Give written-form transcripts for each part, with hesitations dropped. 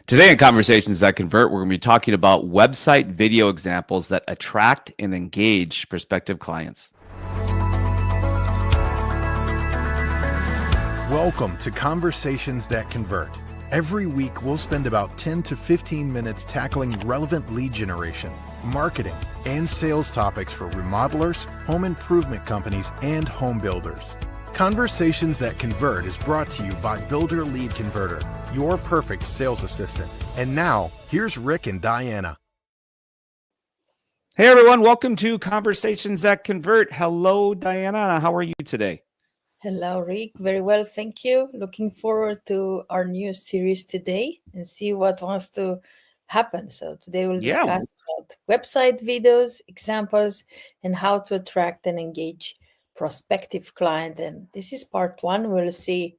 Today in Conversations That Convert, we're going to be talking about website video examples that attract and engage prospective clients. Welcome to Conversations That Convert. Every week, we'll spend about 10 to 15 minutes tackling relevant lead generation, marketing, and sales topics for remodelers, home improvement companies, and home builders. Conversations That Convert is brought to you by Builder Lead Converter, your perfect sales assistant. And now, here's Rick and Diana. Hey everyone, welcome to Conversations That Convert. Hello, Diana. How are you today? Hello, Rick. Very well, thank you. Looking forward to our new series today and see what wants to happen. So today we'll discuss about website videos, examples, and how to attract and engage prospective client. And this is part one. We'll see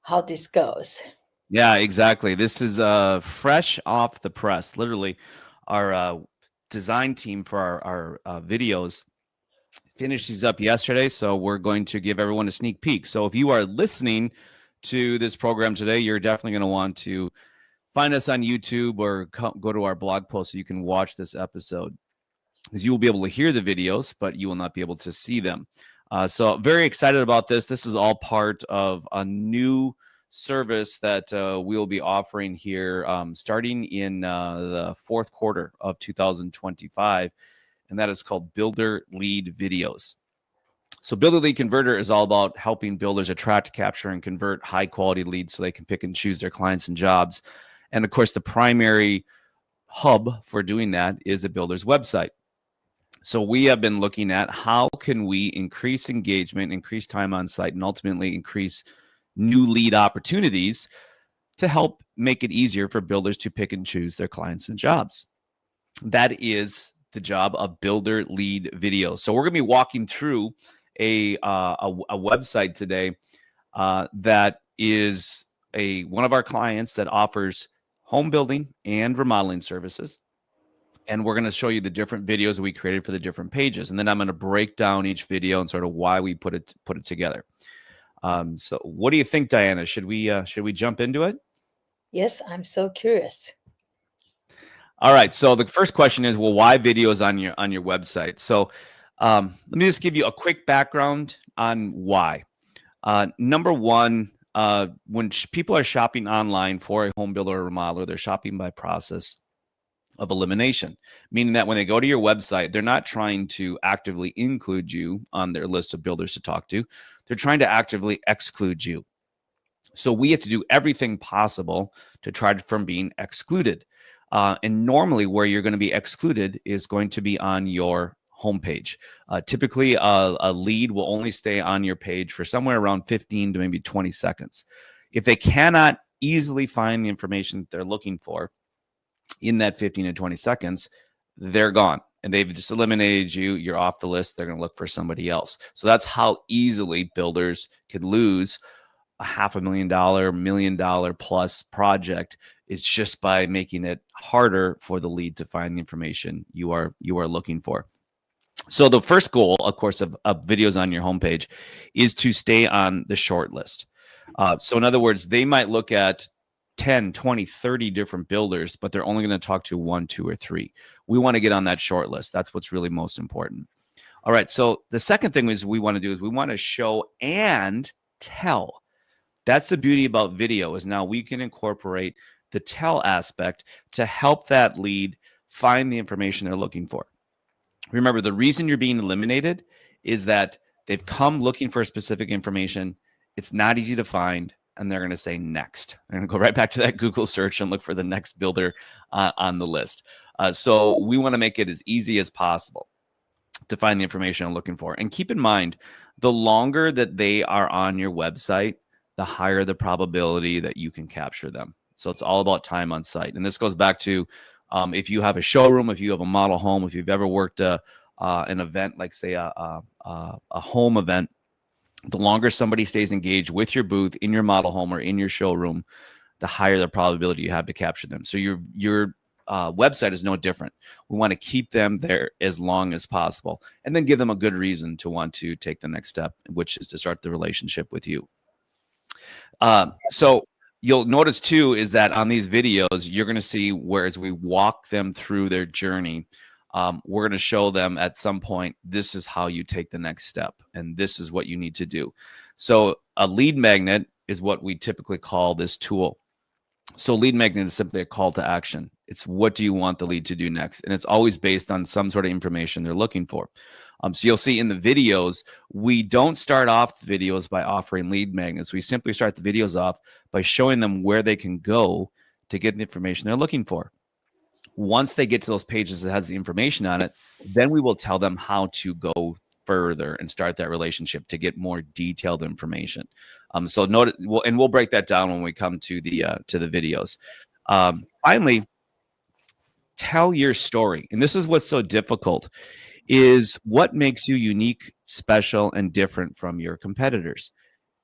how this goes. Yeah, exactly. This is fresh off the press. Literally, our design team for our videos finished these up yesterday, so we're going to give everyone a sneak peek. So if you are listening to this program today, you're definitely going to want to find us on YouTube or go to our blog post so you can watch this episode, because you will be able to hear the videos, but you will not be able to see them. So very excited about this. This is all part of a new service that we will be offering here starting in the fourth quarter of 2025. And that is called Builder Lead Videos. So Builder Lead Converter is all about helping builders attract, capture, and convert high-quality leads so they can pick and choose their clients and jobs. And, of course, the primary hub for doing that is a builder's website. So we have been looking at how can we increase engagement, increase time on site, and ultimately increase new lead opportunities to help make it easier for builders to pick and choose their clients and jobs. That is the job of Builder Lead Videos. So we're going to be walking through a website today that is one of our clients that offers home building and remodeling services. And we're going to show you the different videos that we created for the different pages. And then I'm going to break down each video and sort of why we put it together. So what do you think, Diana? Should we jump into it? Yes, I'm so curious. All right. So the first question is, well, why videos on your website? So let me just give you a quick background on why. Number one, when people are shopping online for a home builder or remodeler, they're shopping by process of elimination, meaning that when they go to your website, they're not trying to actively include you on their list of builders to talk to. They're trying to actively exclude you. So we have to do everything possible to try from being excluded. And normally where you're going to be excluded is going to be on your homepage. Typically, a lead will only stay on your page for somewhere around 15 to maybe 20 seconds. If they cannot easily find the information that they're looking for in that 15 to 20 seconds, they're gone. And they've just eliminated you. You're off the list. They're going to look for somebody else. So that's how easily builders could lose a $500,000, $1 million plus project, is just by making it harder for the lead to find the information you are looking for. So the first goal, of course, of videos on your homepage is to stay on the short list. So in other words, they might look at 10, 20, 30 different builders, but they're only going to talk to 1, 2, or 3. We want to get on that short list. That's what's really most important. All right. So the second thing is we want to show and tell. That's the beauty about video, is now we can incorporate the tell aspect to help that lead find the information they're looking for. Remember, the reason you're being eliminated is that they've come looking for specific information. It's not easy to find, and they're going to say next. They're going to go right back to that Google search and look for the next builder on the list. So we want to make it as easy as possible to find the information I'm looking for. And keep in mind, the longer that they are on your website, the higher the probability that you can capture them. So it's all about time on site. And this goes back to if you have a showroom, if you have a model home, if you've ever worked an event, like say a home event, the longer somebody stays engaged with your booth in your model home or in your showroom, the higher the probability you have to capture them. So your website is no different. We want to keep them there as long as possible, and then give them a good reason to want to take the next step, which is to start the relationship with you. So you'll notice too is that on these videos, you're going to see where as we walk them through their journey, we're going to show them at some point, this is how you take the next step, and this is what you need to do. So a lead magnet is what we typically call this tool. So lead magnet is simply a call to action. It's what do you want the lead to do next? And it's always based on some sort of information they're looking for. So you'll see in the videos, we don't start off the videos by offering lead magnets. We simply start the videos off by showing them where they can go to get the information they're looking for. Once they get to those pages that has the information on it, then we will tell them how to go further and start that relationship to get more detailed information. So note, we'll break that down when we come to the videos. Finally, tell your story, and this is what's so difficult. Is what makes you unique, special, and different from your competitors.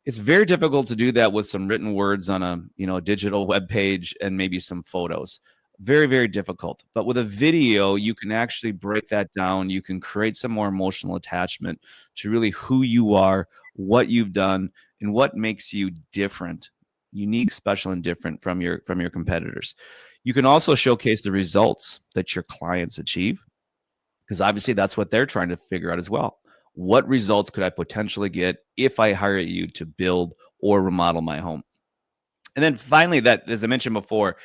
It's very difficult to do that with some written words on a digital web page and maybe some photos. Very, very difficult. But with a video, you can actually break that down. You can create some more emotional attachment to really who you are, what you've done, and what makes you different, unique, special, and different from your competitors. You can also showcase the results that your clients achieve, because obviously that's what they're trying to figure out as well. What results could I potentially get if I hire you to build or remodel my home? And then finally, that, as I mentioned before,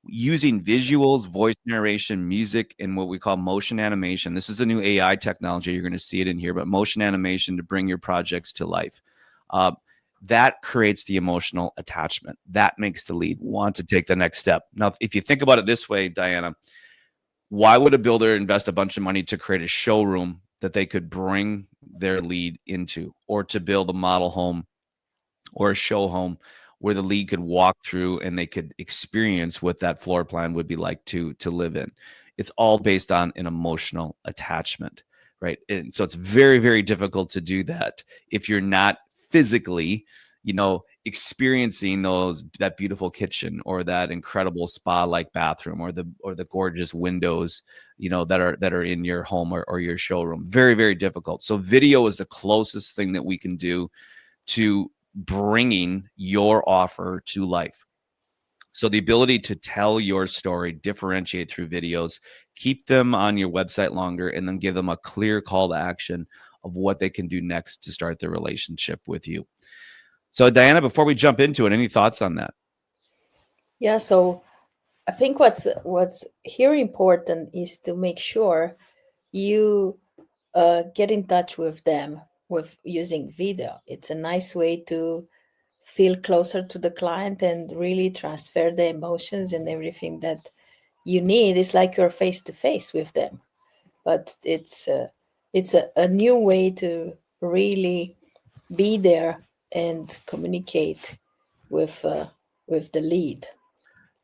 using visuals, voice narration, music, and what we call motion animation. This is a new AI technology. You're going to see it in here, but motion animation to bring your projects to life. That creates the emotional attachment. That makes the lead want to take the next step. Now, if you think about it this way, Diana, why would a builder invest a bunch of money to create a showroom that they could bring their lead into, or to build a model home or a show home where the lead could walk through and they could experience what that floor plan would be like to live in? It's all based on an emotional attachment, right? And so it's very, very difficult to do that if you're not physically, experiencing that beautiful kitchen or that incredible spa-like bathroom or the gorgeous windows, that are in your home or your showroom. Very, very difficult. So video is the closest thing that we can do to bringing your offer to life. So the ability to tell your story, differentiate through videos, keep them on your website longer, and then give them a clear call to action of what they can do next to start their relationship with you. So Diana, before we jump into it, any thoughts on that? Yeah, so I think what's here important is to make sure you get in touch with them with using video. It's a nice way to feel closer to the client and really transfer the emotions and everything that you need. It's like you're face to face with them, but it's a new way to really be there and communicate with the lead.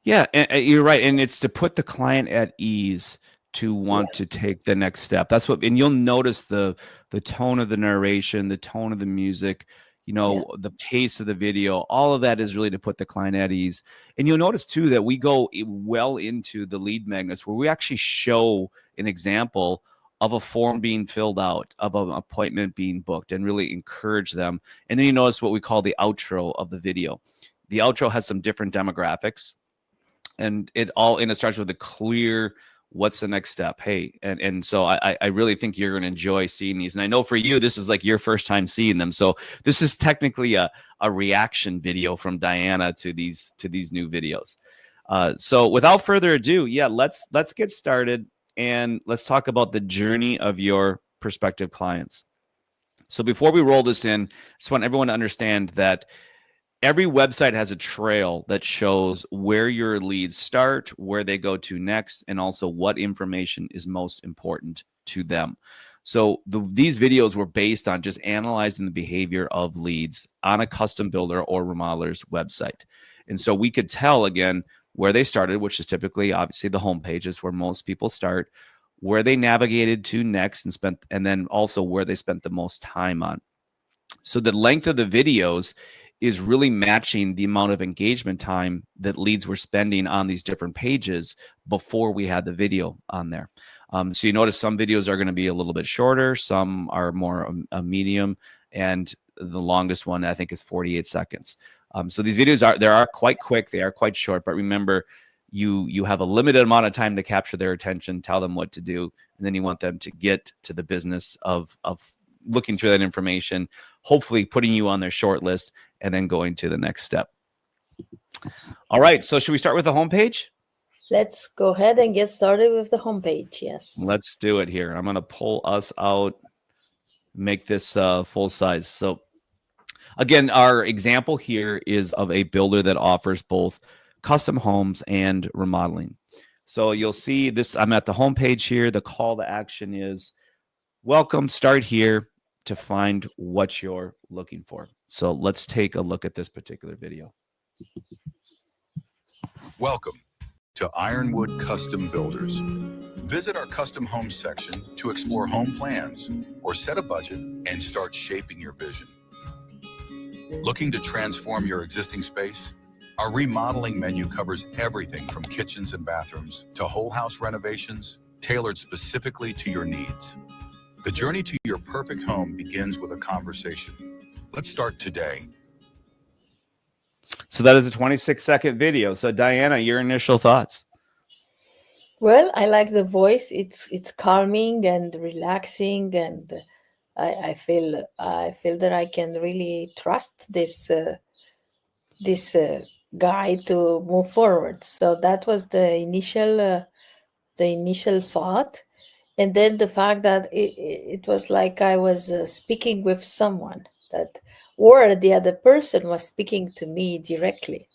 Yeah, and you're right. And it's to put the client at ease to want to take the next step. That's what, and you'll notice the tone of the narration, the tone of the music, the pace of the video, all of that is really to put the client at ease. And you'll notice too that we go well into the lead magnets where we actually show an example of a form being filled out, of an appointment being booked, and really encourage them. And then you notice what we call the outro of the video. The outro has some different demographics, and it starts with a clear, what's the next step? Hey, and so I really think you're going to enjoy seeing these. And I know for you, this is like your first time seeing them. So this is technically a reaction video from Diana to these new videos. So without further ado, let's get started, and let's talk about the journey of your prospective clients. So before we roll this in, I just want everyone to understand that every website has a trail that shows where your leads start, where they go to next, and also what information is most important to them. So these videos were based on just analyzing the behavior of leads on a custom builder or remodeler's website. And so we could tell, again, where they started, which is typically, obviously, the home pages where most people start, where they navigated to next and then also where they spent the most time on. So the length of the videos is really matching the amount of engagement time that leads were spending on these different pages before we had the video on there. So you notice some videos are going to be a little bit shorter, some are more a medium, and the longest one, I think, is 48 seconds. So these videos are quite quick. They are quite short, but remember, you have a limited amount of time to capture their attention, tell them what to do, and then you want them to get to the business of looking through that information, hopefully putting you on their short list, and then going to the next step. All right, so should we start with the homepage? Let's go ahead and get started with the homepage. Yes. Let's do it here. I'm going to pull us out, make this full size. So again, our example here is of a builder that offers both custom homes and remodeling. So you'll see this, I'm at the homepage here. The call to action is, welcome, start here to find what you're looking for. So let's take a look at this particular video. Welcome to Ironwood Custom Builders. Visit our custom homes section to explore home plans or set a budget and start shaping your vision. Looking to transform your existing space? Our remodeling menu covers everything from kitchens and bathrooms to whole house renovations, tailored specifically to your needs. The journey to your perfect home begins with a conversation. Let's start today. So that is a 26-second video. So Diana, your initial thoughts? Well, I like the voice. It's calming and relaxing, and I feel that I can really trust this guy to move forward. So that was the initial thought, and then the fact that it was like I was speaking with someone, that, or the other person was speaking to me directly.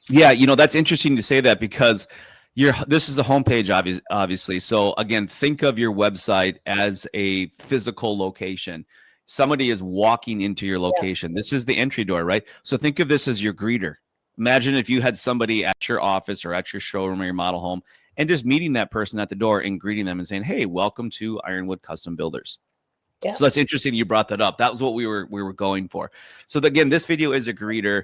Yeah, you know, that's interesting to say that, because this is the homepage, obviously. So again, think of your website as a physical location. Somebody is walking into your location. Yeah. This is the entry door, right? So think of this as your greeter. Imagine if you had somebody at your office or at your showroom or your model home, and just meeting that person at the door and greeting them and saying, hey, welcome to Ironwood Custom Builders. Yeah. So that's interesting you brought that up. That was what we were going for. So again, this video is a greeter.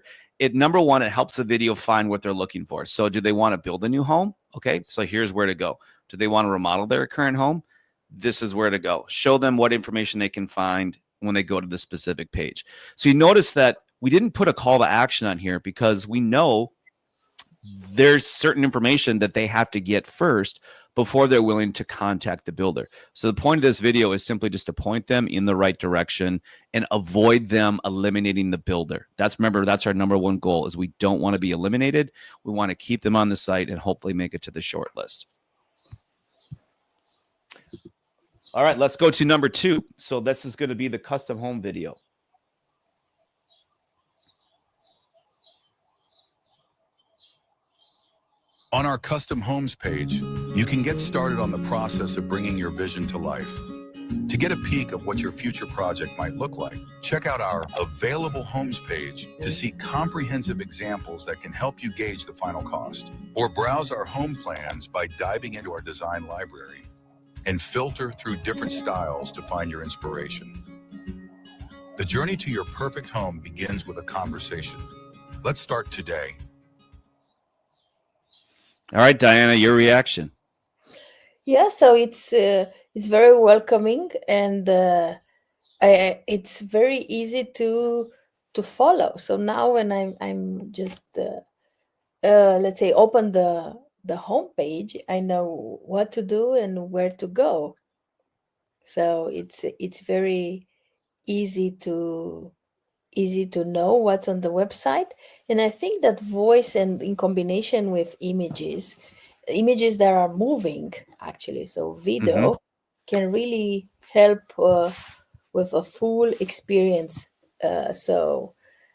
Number one, it helps the video find what they're looking for. So do they want to build a new home? Okay, so here's where to go. Do they want to remodel their current home? This is where to go. Show them what information they can find when they go to the specific page. So you notice that we didn't put a call to action on here, because we know there's certain information that they have to get first before they're willing to contact the builder. So the point of this video is simply just to point them in the right direction and avoid them eliminating the builder. Remember, that's our number one goal, is we don't want to be eliminated. We want to keep them on the site and hopefully make it to the short list. All right, let's go to number 2. So this is going to be the custom home video. On our custom homes page, you can get started on the process of bringing your vision to life. To get a peek of what your future project might look like, check out our Available Homes page to see comprehensive examples that can help you gauge the final cost. Or browse our home plans by diving into our design library and filter through different styles to find your inspiration. The journey to your perfect home begins with a conversation. Let's start today. All right, Diana, your reaction. Yeah, so it's very welcoming, and it's very easy to follow. So now when I'm just let's say open the home page, I know what to do and where to go. So it's very easy to know what's on the website. And I think that voice, and in combination with images that are moving, actually, so video can really help with a full experience. So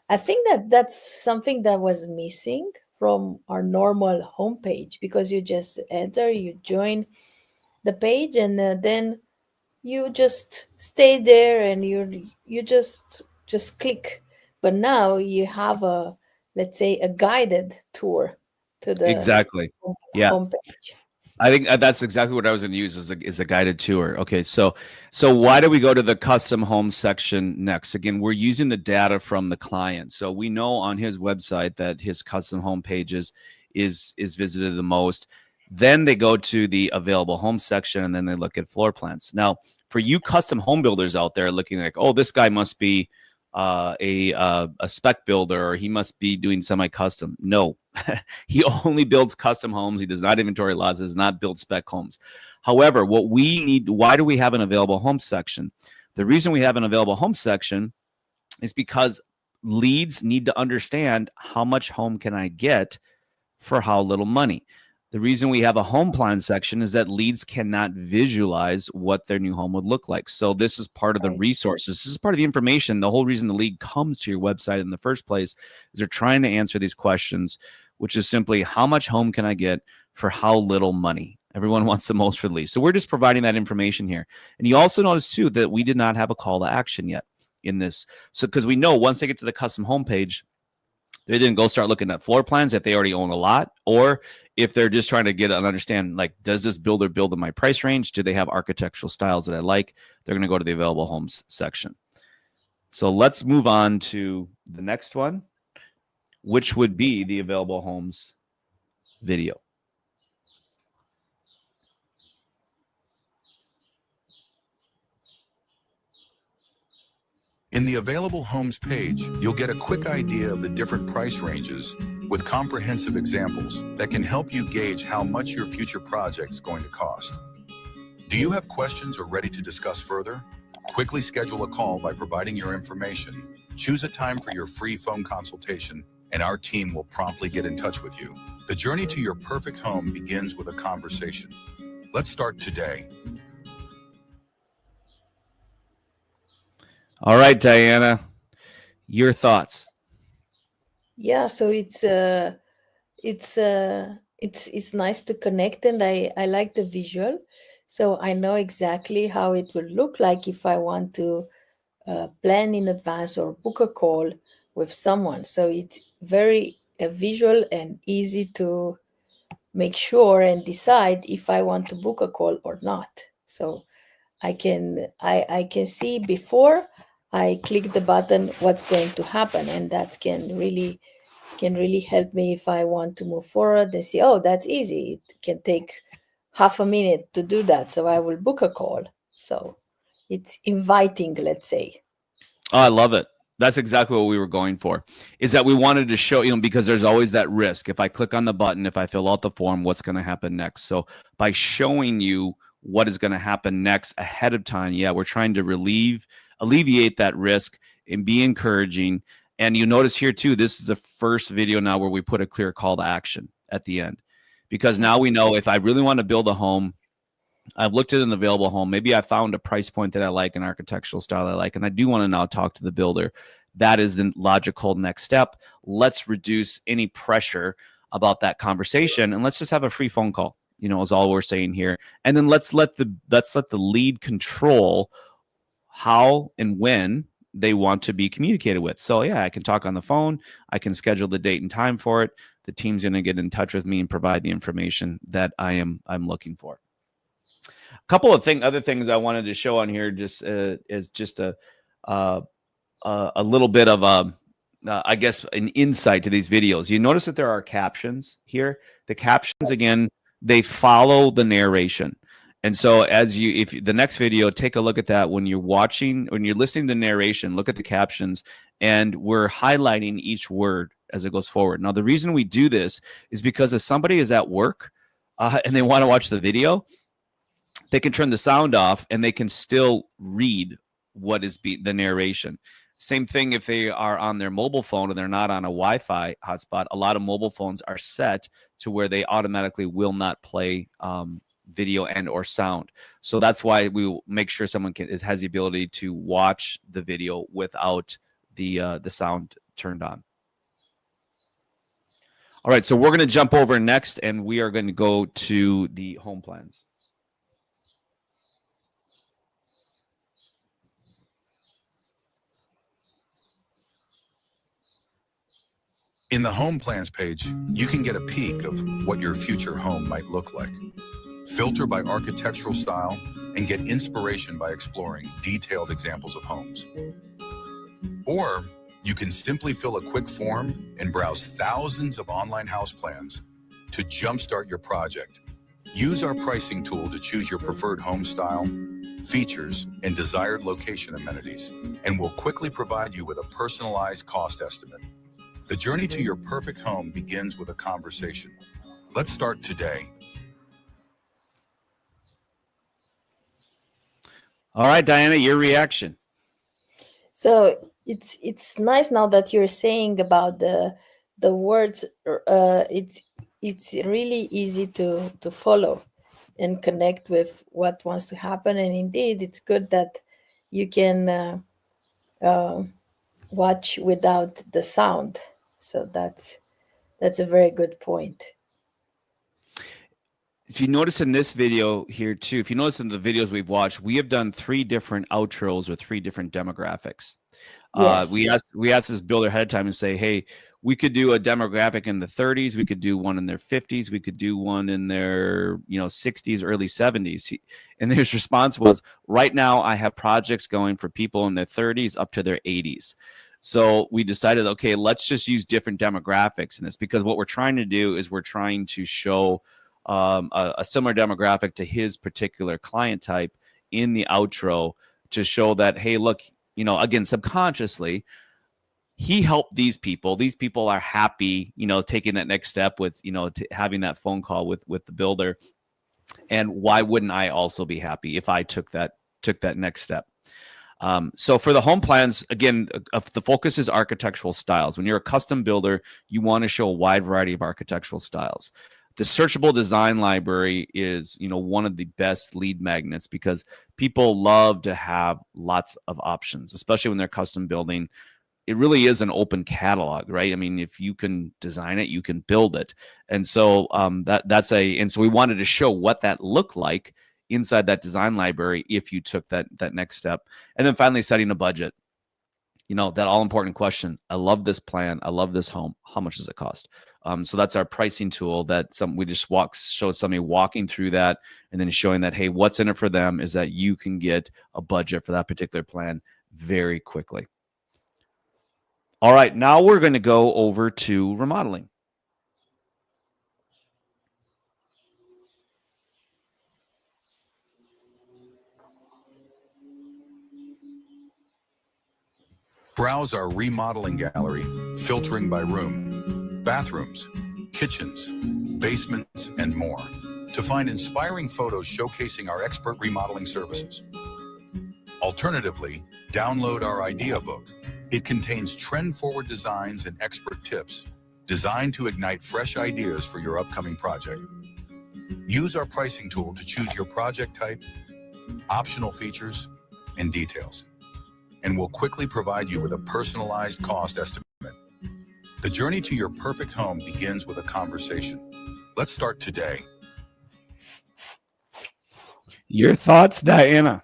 I think that that's something that was missing from our normal homepage, because you just enter, you join the page, and then you just stay there and you just click. But now you have let's say a guided tour to the homepage. I think that's exactly what I was going to use, is a guided tour. Okay, so why do we go to the custom home section next? Again, we're using the data from the client. So we know on his website that his custom home pages is visited the most. Then they go to the available home section, and then they look at floor plans. Now, for you custom home builders out there looking like, oh, this guy must be a spec builder, or he must be doing semi-custom. No, he only builds custom homes. He does not inventory lots, does not build spec homes. However, what we need, why do we have an available home section? The reason we have an available home section is because leads need to understand how much home can I get for how little money. The reason we have a home plan section is that leads cannot visualize what their new home would look like. So this is part of the resources. This is part of the information. The whole reason the lead comes to your website in the first place is they're trying to answer these questions, which is simply how much home can I get for how little money? Everyone wants the most for the lead. So we're just providing that information here. And you also notice too that we did not have a call to action yet in this. So because we know once they get to the custom homepage, they didn't go start looking at floor plans if they already own a lot, or if they're just trying to get and understand, like, does this builder build in my price range? Do they have architectural styles that I like? They're going to go to the available homes section. So let's move on to the next one, which would be the available homes video. In the Available Homes page, you'll get a quick idea of the different price ranges with comprehensive examples that can help you gauge how much your future project is going to cost. Do you have questions or ready to discuss further? Quickly schedule a call by providing your information. Choose a time for your free phone consultation, and our team will promptly get in touch with you. The journey to your perfect home begins with a conversation. Let's start today. All right, Diana, your thoughts. Yeah, so it's nice to connect, and I like the visual, so I know exactly how it will look like if I want to plan in advance or book a call with someone. So it's very visual and easy to make sure and decide if I want to book a call or not. So I can see before I click the button what's going to happen, and that can really help me if I want to move forward and see, oh, that's easy. It can take half a minute to do that, so I will book a call. So it's inviting, let's say. Oh, I love it. That's exactly what we were going for, is that we wanted to show, because there's always that risk. If I click on the button, if I fill out the form, what's going to happen next? So by showing you what is going to happen next ahead of time, yeah, we're trying to alleviate that risk and be encouraging. And you notice here too, this is the first video now where we put a clear call to action at the end, because now we know if I really want to build a home, I've looked at an available home, maybe I found a price point that I like, an architectural style I like, and I do want to now talk to the builder. That is the logical next step. Let's reduce any pressure about that conversation, and let's just have a free phone call, is all we're saying here. And then let's let the lead control how and when they want to be communicated with. So yeah, I can talk on the phone. I can schedule the date and time for it. The team's going to get in touch with me and provide the information that I'm looking for. A couple of other things I wanted to show on here just is just a little bit of I guess an insight to these videos. You notice that there are captions here. The captions, again, they follow the narration. And so if the next video, take a look at that. When you're listening to the narration, look at the captions, and we're highlighting each word as it goes forward. Now, the reason we do this is because if somebody is at work and they want to watch the video, they can turn the sound off and they can still read what is the narration. Same thing if they are on their mobile phone and they're not on a Wi-Fi hotspot. A lot of mobile phones are set to where they automatically will not play video and or sound. So that's why we will make sure someone has the ability to watch the video without the sound turned on. All right, so we're going to jump over next, and we are going to go to the home plans. In the Home Plans page, you can get a peek of what your future home might look like. Filter by architectural style and get inspiration by exploring detailed examples of homes. Or you can simply fill a quick form and browse thousands of online house plans to jumpstart your project. Use our pricing tool to choose your preferred home style, features, and desired location amenities, and will quickly provide you with a personalized cost estimate. The journey to your perfect home begins with a conversation. Let's start today. All right, Diana, your reaction. So it's nice now that you're saying about the words. It's really easy to follow and connect with what wants to happen. And indeed, it's good that you can watch without the sound. So that's a very good point. If you notice in this video here too, if you notice in the videos we've watched, we have done 3 different outros with 3 different demographics. Yes. We asked this builder ahead of time and say, hey, we could do a demographic in the 30s, we could do one in their 50s, we could do one in their 60s, early 70s. And his response was, right now I have projects going for people in their 30s up to their 80s. So we decided, okay, let's just use different demographics in this, because what we're trying to do is we're trying to show a similar demographic to his particular client type in the outro, to show that, hey, look, again, subconsciously, he helped these people. These people are happy, taking that next step with, having that phone call with the builder. And why wouldn't I also be happy if I took that next step? So for the home plans, again, the focus is architectural styles. When you're a custom builder, you want to show a wide variety of architectural styles. The searchable design library is, one of the best lead magnets, because people love to have lots of options, especially when they're custom building. It really is an open catalog, right? I mean, if you can design it, you can build it. And so so we wanted to show what that looked like inside that design library if you took that next step. And then finally, setting a budget. That all important question. I love this plan. I love this home. How much does it cost? So that's our pricing tool that we just showed somebody walking through that, and then showing that, hey, what's in it for them is that you can get a budget for that particular plan very quickly. All right, now we're going to go over to remodeling. Browse our remodeling gallery, filtering by room, bathrooms, kitchens, basements, and more, to find inspiring photos showcasing our expert remodeling services. Alternatively, download our idea book. It contains trend-forward designs and expert tips designed to ignite fresh ideas for your upcoming project. Use our pricing tool to choose your project type, optional features, and details, and we'll quickly provide you with a personalized cost estimate. The journey to your perfect home begins with a conversation. Let's start today. Your thoughts, Diana?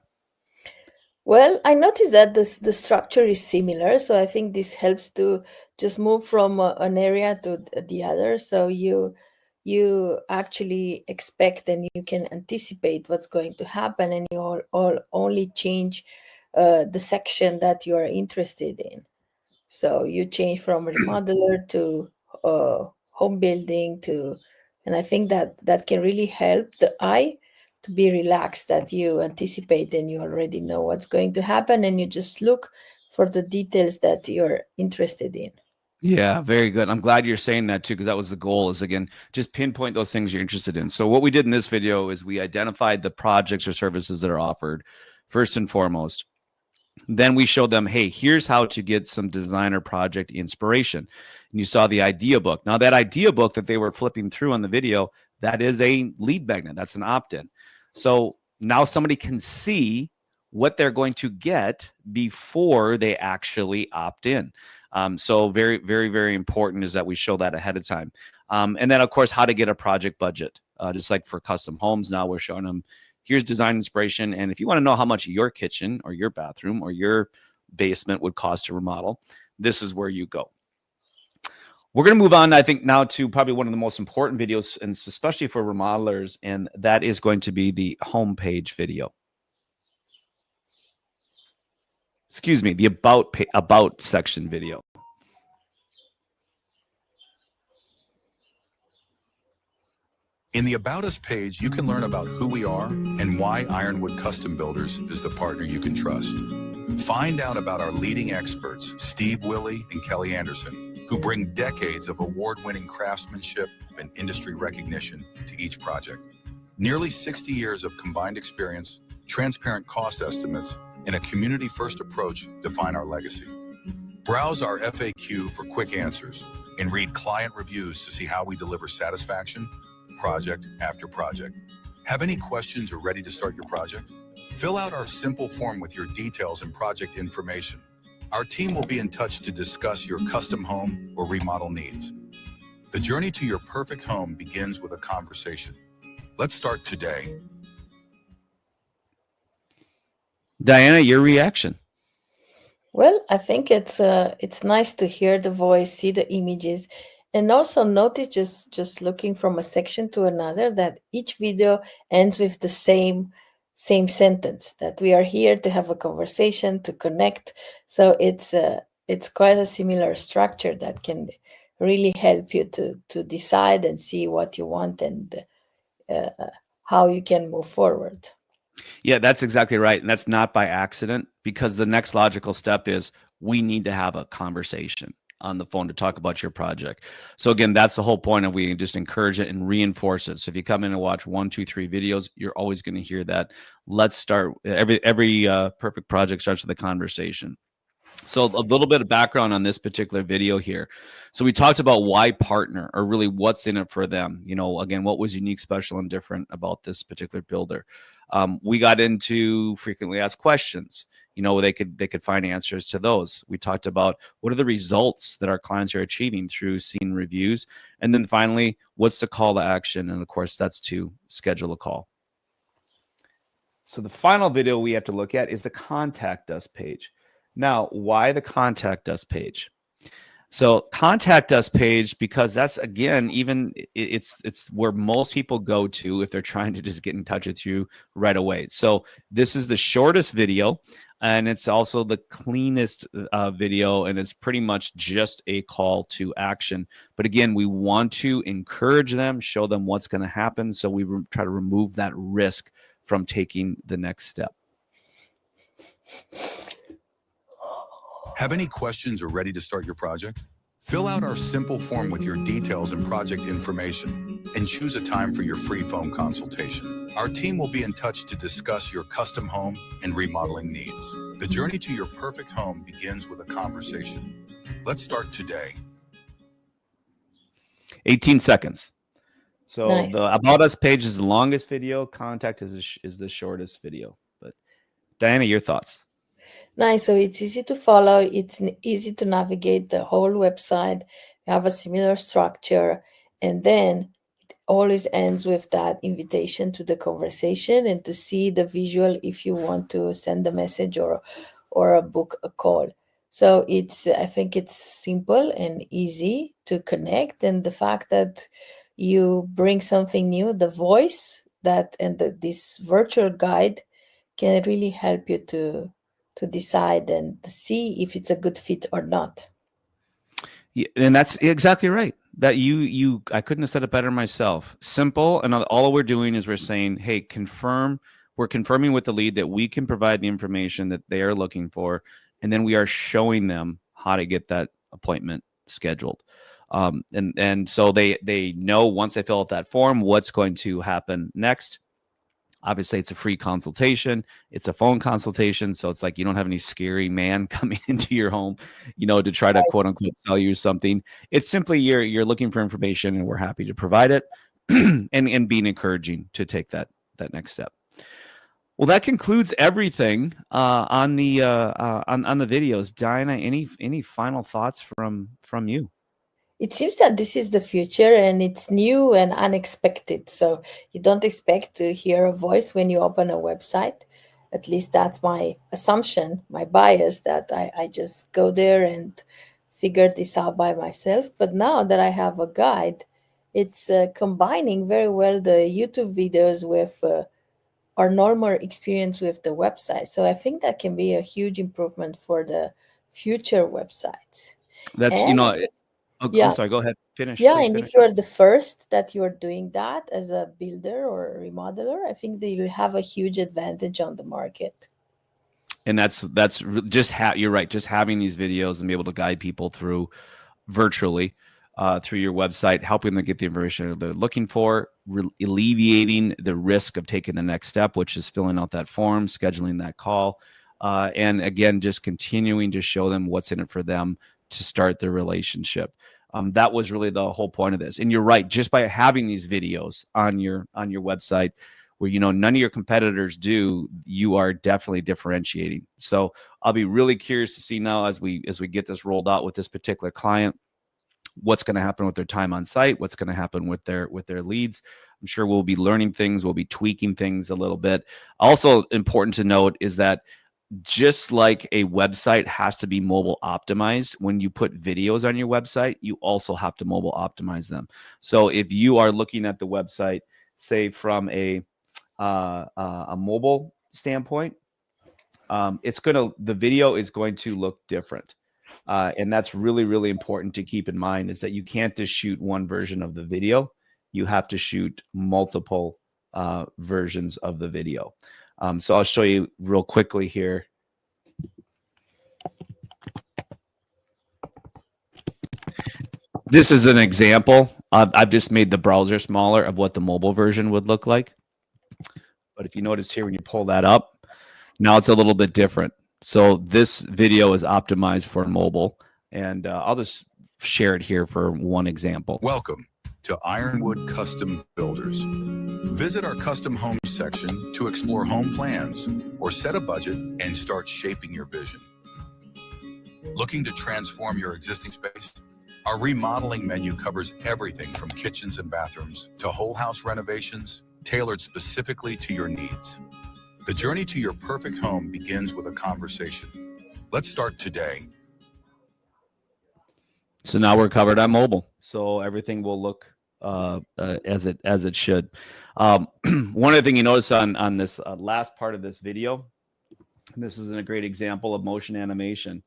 Well, I noticed that the structure is similar, so I think this helps to just move from an area to the other. So you actually expect and you can anticipate what's going to happen, and you all only change the section that you are interested in. So you change from remodeler to home building and I think that can really help the eye to be relaxed, that you anticipate and you already know what's going to happen, and you just look for the details that you're interested in. Yeah, very good. I'm glad you're saying that too, because that was the goal, is, again, just pinpoint those things you're interested in. So what we did in this video is we identified the projects or services that are offered first and foremost. Then we showed them, hey, here's how to get some designer project inspiration. And you saw the idea book. Now, that idea book that they were flipping through on the video, that is a lead magnet. That's an opt-in. So now somebody can see what they're going to get before they actually opt in. So very, very, very important is that we show that ahead of time. And then, of course, how to get a project budget. Just like for custom homes, now we're showing them, here's design inspiration. And if you want to know how much your kitchen or your bathroom or your basement would cost to remodel, this is where you go. We're going to move on, I think, now to probably one of the most important videos, and especially for remodelers, and that is going to be the homepage video. Excuse me, the about section video. In the About Us page, you can learn about who we are and why Ironwood Custom Builders is the partner you can trust. Find out about our leading experts, Steve Willie and Kelly Anderson, who bring decades of award-winning craftsmanship and industry recognition to each project. Nearly 60 years of combined experience, transparent cost estimates, and a community-first approach define our legacy. Browse our FAQ for quick answers and read client reviews to see how we deliver satisfaction project after project. Have any questions or ready to start your project? Fill out our simple form with your details and project information. Our team will be in touch to discuss your custom home or remodel needs. The journey to your perfect home begins with a conversation. Let's start today. Diana, your reaction? Well, I think it's nice to hear the voice, see the images, and also notice just looking from a section to another that each video ends with the same sentence, that we are here to have a conversation, to connect. So it's quite a similar structure that can really help you to decide and see what you want and how you can move forward. Yeah, that's exactly right. And that's not by accident, because the next logical step is we need to have a conversation on the phone to talk about your project. So again, that's the whole point of we just encourage it and reinforce it. So if you come in and watch 1, 2, 3 videos, you're always going to hear that. Let's start. Every perfect project starts with a conversation. So a little bit of background on this particular video here. So we talked about why partner, or really what's in it for them. You know, again, what was unique, special, and different about this particular builder. We got into frequently asked questions. You know, they could find answers to those. We talked about what are the results that our clients are achieving through seeing reviews. And then finally, what's the call to action? And of course, that's to schedule a call. So the final video we have to look at is the Contact Us page. Now, why the Contact Us page? So Contact Us page, because that's, again, even it's where most people go to if they're trying to just get in touch with you right away. So this is the shortest video, and it's also the cleanest video, and it's pretty much just a call to action. But again, we want to encourage them, show them what's going to happen, so we try to remove that risk from taking the next step. Have any questions or ready to start your project? Fill out our simple form with your details and project information and choose a time for your free phone consultation. Our team will be in touch to discuss your custom home and remodeling needs. The journey to your perfect home begins with a conversation. Let's start today. 18 seconds. So Nice. The About Us page is the longest video. Contact is the shortest video. But Diana, your thoughts? Nice. So it's easy to follow. It's easy to navigate the whole website. You have a similar structure. And then it always ends with that invitation to the conversation and to see the visual if you want to send a message or book a call. So I think it's simple and easy to connect. And the fact that you bring something new, the voice this virtual guide can really help you to decide and see if it's a good fit or not. Yeah, and that's exactly right. That I couldn't have said it better myself. Simple, and all we're doing is we're saying, hey, we're confirming with the lead that we can provide the information that they are looking for, and then we are showing them how to get that appointment scheduled. And so they know once they fill out that form what's going to happen next. Obviously, it's a free consultation. It's a phone consultation. So it's like you don't have any scary man coming into your home, to try to quote unquote sell you something. It's simply you're looking for information, and we're happy to provide it and being encouraging to take that next step. Well, that concludes everything on the videos. Diana, any final thoughts from you? It seems that this is the future, and it's new and unexpected. So you don't expect to hear a voice when you open a website. At least that's my assumption, my bias, that I just go there and figure this out by myself. But now that I have a guide, it's combining very well the YouTube videos with our normal experience with the website. So I think that can be a huge improvement for the future websites. That's, Oh, Yeah. I'm sorry. Go ahead. Finish. Yeah, Please and finish. if you're the first that you're doing that as a builder or a remodeler, I think that you'll have a huge advantage on the market. And that's just you're right. Just having these videos and be able to guide people through virtually through your website, helping them get the information they're looking for, alleviating the risk of taking the next step, which is filling out that form, scheduling that call, and again, just continuing to show them what's in it for them to start their relationship. That was really the whole point of this. And you're right, just by having these videos on your website where none of your competitors do, you are definitely differentiating. So I'll be really curious to see now as we get this rolled out with this particular client, what's going to happen with their time on site, what's going to happen with their leads. I'm sure we'll be learning things, we'll be tweaking things a little bit. Also important to note is that just like a website has to be mobile optimized, when you put videos on your website, you also have to mobile optimize them. So if you are looking at the website, say from a mobile standpoint, the video is going to look different. And that's really, really important to keep in mind, is that you can't just shoot one version of the video. You have to shoot multiple versions of the video. So I'll show you real quickly here. This is an example. I've just made the browser smaller of what the mobile version would look like. But if you notice here, when you pull that up, now it's a little bit different. So this video is optimized for mobile, and I'll just share it here for one example. Welcome to Ironwood Custom Builders. Visit our custom homes section to explore home plans or set a budget and start shaping your vision. Looking to transform your existing space? Our remodeling menu covers everything from kitchens and bathrooms to whole house renovations, tailored specifically to your needs. The journey to your perfect home begins with a conversation. Let's start today. So now we're covered on mobile. So everything will look as it should. One other thing you notice on this last part of this video, and this is a great example of motion animation.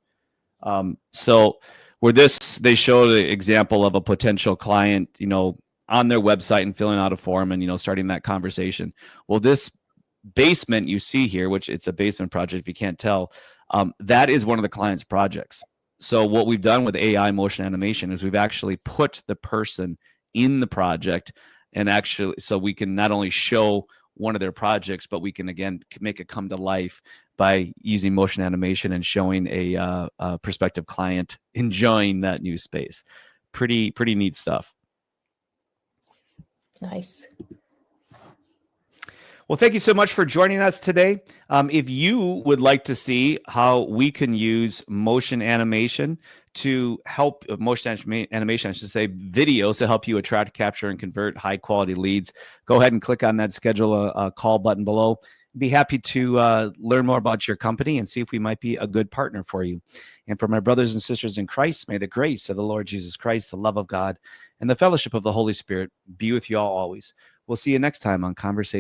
So where they show the example of a potential client, on their website and filling out a form and, starting that conversation. Well, this basement you see here, which it's a basement project, if you can't tell, that is one of the client's projects. So what we've done with AI motion animation is we've actually put the person in the project, and actually, so we can not only show one of their projects, but we can, again, make it come to life by using motion animation and showing a prospective client enjoying that new space. Pretty neat stuff. Nice. Well, thank you so much for joining us today. If you would like to see how we can use motion animation to help animation, I should say, videos to help you attract, capture, and convert high quality leads, go ahead and click on that schedule a call button below. Be happy to learn more about your company and see if we might be a good partner for you. And for my brothers and sisters in Christ, may the grace of the Lord Jesus Christ, the love of God, and the fellowship of the Holy Spirit be with you all always. We'll see you next time on Conversation.